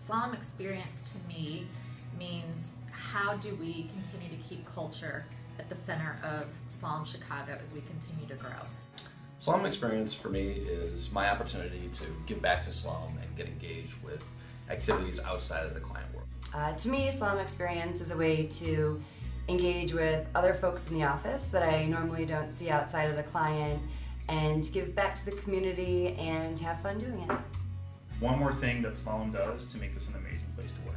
Slalom Experience to me means how do we continue to keep culture at the center of Slalom Chicago as we continue to grow. Slalom Experience for me is my opportunity to give back to slalom and get engaged with activities outside of the client world. To me, Slalom Experience is a way to engage with other folks in the office that I normally don't see outside of the client, and to give back to the community and have fun doing it. One more thing that Slalom does to make this an amazing place to work.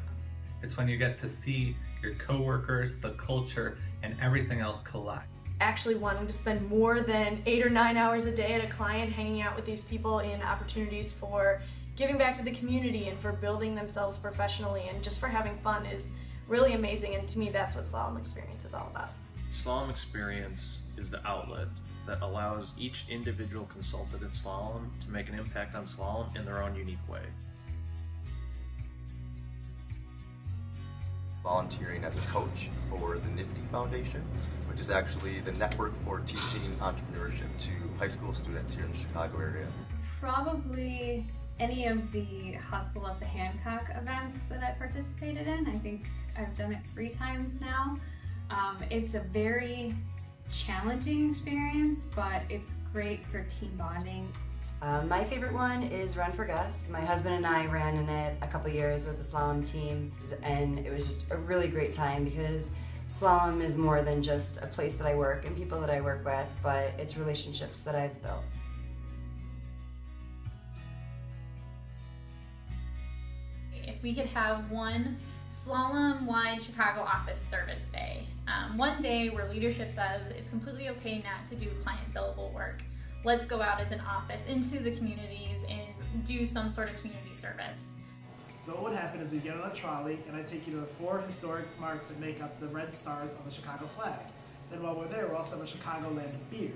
It's when you get to see your coworkers, the culture, and everything else collide. Actually wanting to spend more than 8 or 9 hours a day at a client hanging out with these people in opportunities for giving back to the community and for building themselves professionally and just for having fun is really amazing, and to me that's what Slalom Experience is all about. Slalom Experience is the outlet that allows each individual consultant in slalom to make an impact on slalom in their own unique way. Volunteering as a coach for the Nifty Foundation, which is actually the network for teaching entrepreneurship to high school students here in the Chicago area. Probably any of the Hustle at the Hancock events that I participated in. I think I've done it 3 times now. It's a very challenging experience, but it's great for team bonding. My favorite one is Run for Gus. My husband and I ran in it a couple years with the slalom team, and it was just a really great time because slalom is more than just a place that I work and people that I work with, but it's relationships that I've built. If we could have one slalom-wide Chicago office service day, one day where leadership says it's completely okay not to do client billable work. Let's go out as an office into the communities and do some sort of community service. So what would happen is we get on a trolley and I take you to the 4 historic marks that make up the red stars on the Chicago flag. Then while we're there, we'll also have a Chicagoland beer.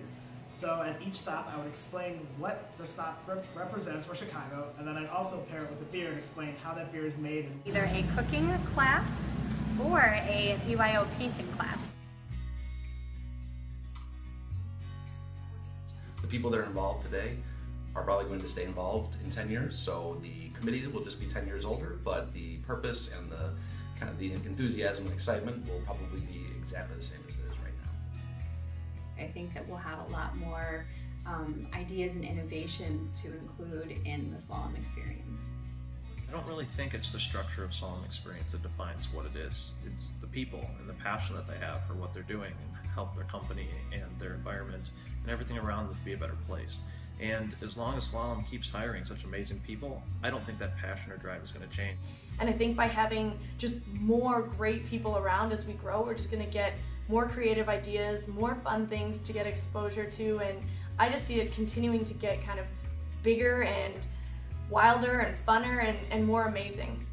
So at each stop, I would explain what the stop represents for Chicago, and then I'd also pair it with a beer and explain how that beer is made. Either a cooking class or a BYO painting class. The people that are involved today are probably going to stay involved in 10 years, so the committee will just be 10 years older, but the purpose and the kind of the enthusiasm and excitement will probably be exactly the same as it is right now. I think that we'll have a lot more ideas and innovations to include in the Slalom Experience. I don't really think it's the structure of Slalom Experience that defines what it is. It's the people and the passion that they have for what they're doing and help their company and their environment and everything around them to be a better place. And as long as Slalom keeps hiring such amazing people, I don't think that passion or drive is going to change. And I think by having just more great people around as we grow, we're just going to get more creative ideas, more fun things to get exposure to, and I just see it continuing to get kind of bigger and wilder and funner and more amazing.